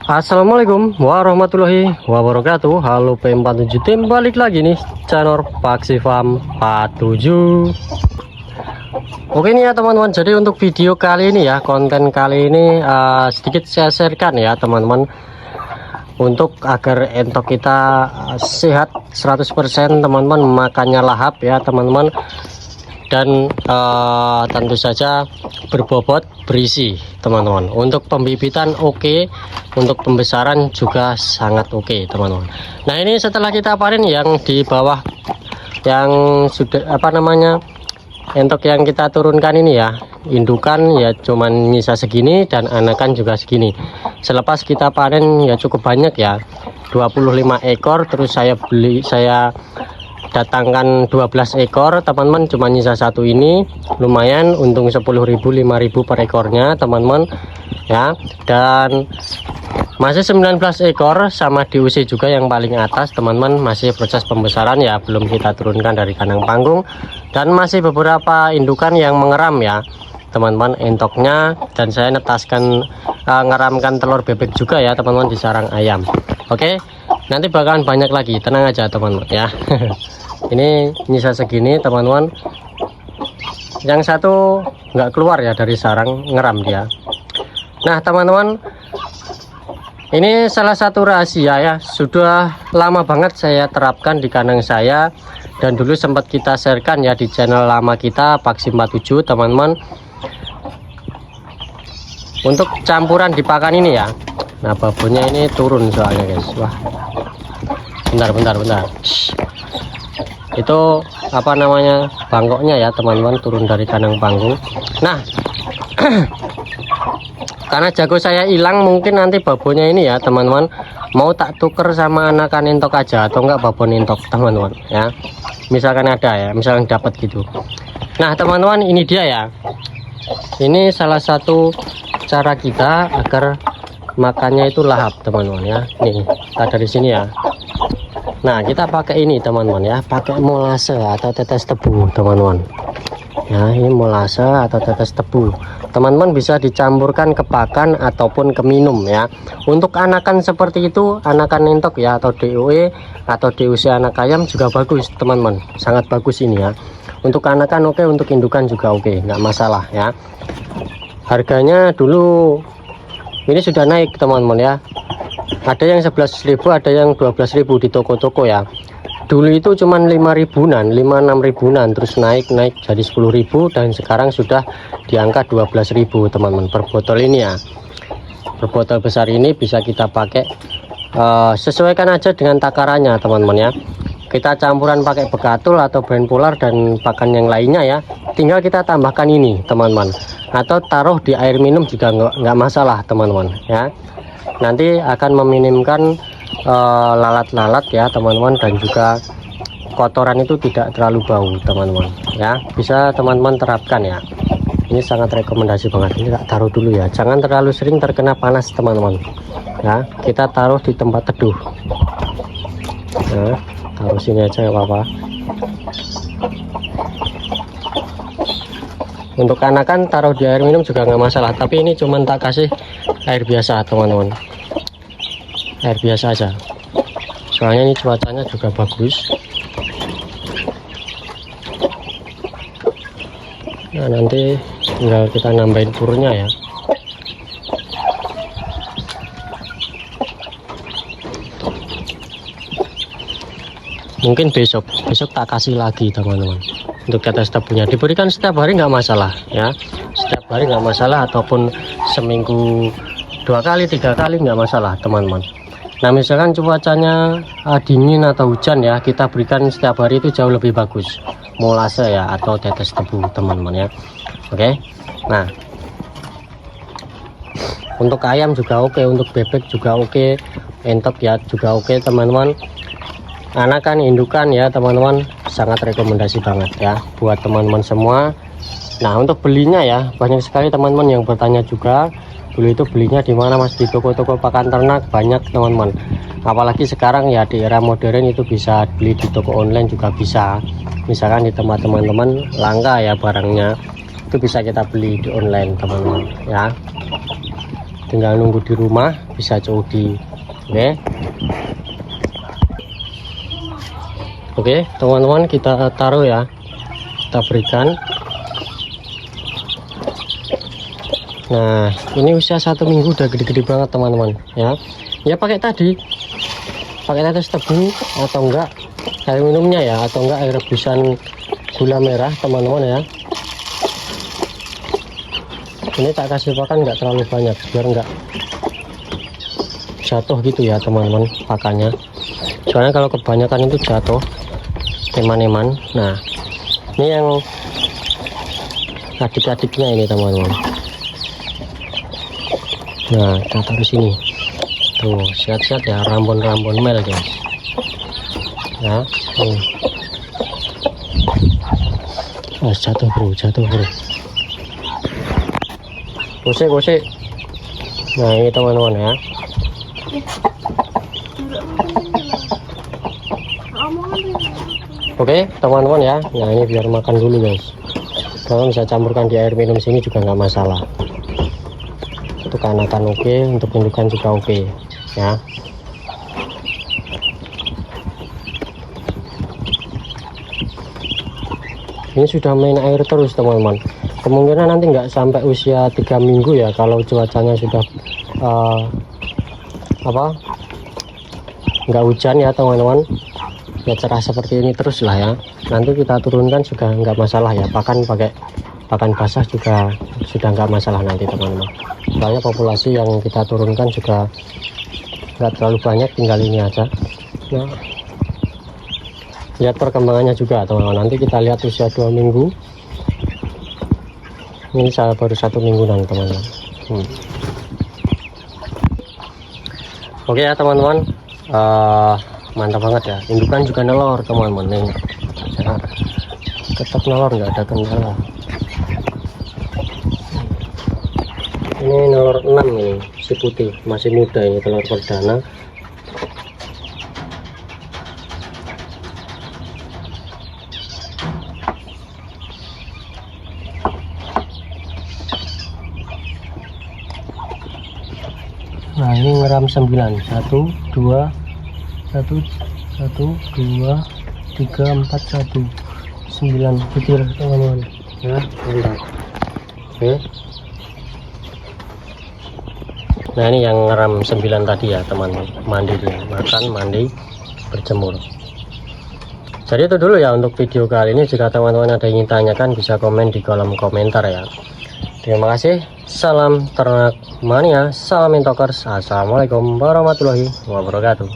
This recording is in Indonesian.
Assalamualaikum warahmatullahi wabarakatuh. Halo P47 tim, balik lagi nih channel Paksi Farm 47. Oke nih ya teman-teman, jadi untuk video kali ini ya, konten kali ini sedikit saya sharekan ya teman-teman, untuk agar entok kita sehat 100% teman-teman, makannya lahap ya teman-teman, dan tentu saja berbobot berisi teman-teman. Untuk pembibitan oke, untuk pembesaran juga sangat oke teman-teman. Nah ini setelah kita panen yang di bawah, yang sudah entok yang kita turunkan ini ya, indukan ya cuman nyisa segini dan anakan juga segini. Selepas kita panen ya cukup banyak ya, 25 ekor, terus saya datangkan 12 ekor teman-teman, cuma nyisa satu ini, lumayan untung 10.000 5.000 per ekornya teman-teman ya. Dan masih 19 ekor sama diusi juga yang paling atas teman-teman, masih proses pembesaran ya, belum kita turunkan dari kandang panggung. Dan masih beberapa indukan yang mengeram ya teman-teman entoknya, dan saya netaskan ngeramkan telur bebek juga ya teman-teman di sarang ayam. Oke, nanti bakalan banyak lagi, tenang aja teman-teman ya. Ini nyisa segini teman-teman, yang satu nggak keluar ya dari sarang, ngeram dia. Nah teman-teman, ini salah satu rahasia ya, sudah lama banget saya terapkan di kandang saya, dan dulu sempat kita sharekan ya di channel lama kita Paksi 47 teman-teman, untuk campuran di pakan ini ya. Nah babonnya ini turun soalnya guys, wah bentar. Itu bangkoknya ya teman-teman, turun dari kandang panggung. Nah karena jago saya hilang, mungkin nanti babonnya ini ya teman-teman mau tak tuker sama anakan entok aja, atau enggak babon entok teman-teman ya, misalkan ada ya, misalkan dapat gitu. Nah teman-teman, ini dia ya, ini salah satu cara kita agar makannya itu lahap teman-teman ya. Nih kita dari sini ya. Nah kita pakai ini teman-teman ya, pakai molase atau tetes tebu teman-teman ya. Ini molase atau tetes tebu teman-teman, bisa dicampurkan ke pakan ataupun ke minum ya. Untuk anakan seperti itu, anakan entok ya, atau DOE atau DUC anak ayam juga bagus teman-teman, sangat bagus ini ya. Untuk anakan oke, untuk indukan juga oke, nggak masalah ya. Harganya dulu ini sudah naik teman-teman ya, ada yang 11.000, ada yang 12.000 di toko-toko ya. Dulu itu cuman 5 ribuan, 5-6 ribuan, terus naik jadi 10.000, dan sekarang sudah di angka 12.000 teman-teman per botol ini ya. Per botol besar ini bisa kita pakai, sesuaikan aja dengan takarannya teman-teman ya. Kita campuran pakai bekatul atau brand polar dan pakan yang lainnya ya, tinggal kita tambahkan ini teman-teman, atau taruh di air minum juga nggak masalah teman-teman ya. Nanti akan meminimkan lalat-lalat ya teman-teman, dan juga kotoran itu tidak terlalu bau teman-teman ya. Bisa teman-teman terapkan ya, ini sangat rekomendasi banget. Ini tak taruh dulu ya, jangan terlalu sering terkena panas teman-teman ya. Kita taruh di tempat teduh ya, taruh sini aja nggak apa-apa. Untuk anakan taruh di air minum juga nggak masalah, tapi ini cuman tak kasih air biasa teman-teman, air biasa aja, soalnya ini cuacanya juga bagus. Nah nanti tinggal kita nambahin purnya ya. Mungkin besok tak kasih lagi teman-teman. Untuk tetes tebunya diberikan setiap hari nggak masalah ya, setiap hari nggak masalah, ataupun seminggu 2 kali 3 kali nggak masalah teman-teman. Nah misalkan cuacanya dingin atau hujan ya, kita berikan setiap hari itu jauh lebih bagus, molase ya atau tetes tebu teman-teman ya. Oke, nah Untuk ayam juga oke, untuk bebek juga oke, entok ya juga oke teman-teman. Anakan, indukan ya teman-teman, sangat rekomendasi banget ya buat teman-teman semua. Nah untuk belinya ya, banyak sekali teman-teman yang bertanya juga, dulu itu belinya di mana Mas? Di toko-toko pakan ternak banyak teman-teman. Apalagi sekarang ya di era modern itu bisa beli di toko online juga bisa. Misalkan di tempat teman-teman langka ya barangnya, itu bisa kita beli di online teman-teman ya. Tinggal nunggu di rumah, bisa COD. Oke teman-teman, kita taruh ya, kita berikan. Nah ini usia 1 minggu udah gede-gede banget teman-teman ya. Ya pakai tetes tebu atau enggak air minumnya ya, atau enggak air rebusan gula merah teman-teman ya. Ini tak kasih pakan nggak terlalu banyak biar enggak jatuh gitu ya teman-teman pakannya, soalnya kalau kebanyakan itu jatuh eman-eman. Nah ini yang adik-adiknya ini teman-teman. Nah kita taruh sini tuh, siap-siap ya, rambon-rambon mel guys ya. Jatuh bro, gosek. Nah ini teman-teman ya. Oke teman-teman ya. Nah ini biar makan dulu guys. Kalian bisa campurkan di air minum sini juga nggak masalah. Untuk anakan oke, untuk indukan juga oke ya. Ini sudah main air terus teman-teman. Kemungkinan nanti nggak sampai usia 3 minggu ya, kalau cuacanya sudah nggak hujan ya teman-teman, ya cerah seperti ini terus lah ya. Nanti kita turunkan juga nggak masalah ya, pakai pakan basah juga sudah nggak masalah nanti teman-teman. Soalnya populasi yang kita turunkan juga nggak terlalu banyak, tinggal ini aja. Nah lihat perkembangannya juga teman-teman, nanti kita lihat usia 2 minggu. Ini saya baru 1 mingguan teman-teman. Oke ya teman-teman, mantap banget ya. Indukan juga nelor teman-teman nih ya, tetap nelor, nggak ada kendala. Ini nelor 6 ini, si putih masih muda, ini telur perdana. Nah ini ngeram 9, 1 2 1 1 2 3 4 1 9 butir teman-teman ya, mantap. Oke. Nah ini yang ngeram 9 tadi ya teman-teman, mandi dia, makan, mandi, berjemur. Jadi itu dulu ya untuk video kali ini. Jika teman-teman ada yang ingin tanyakan bisa komen di kolom komentar ya. Terima kasih. Salam ternak mania, salam intokers. Assalamualaikum warahmatullahi wabarakatuh.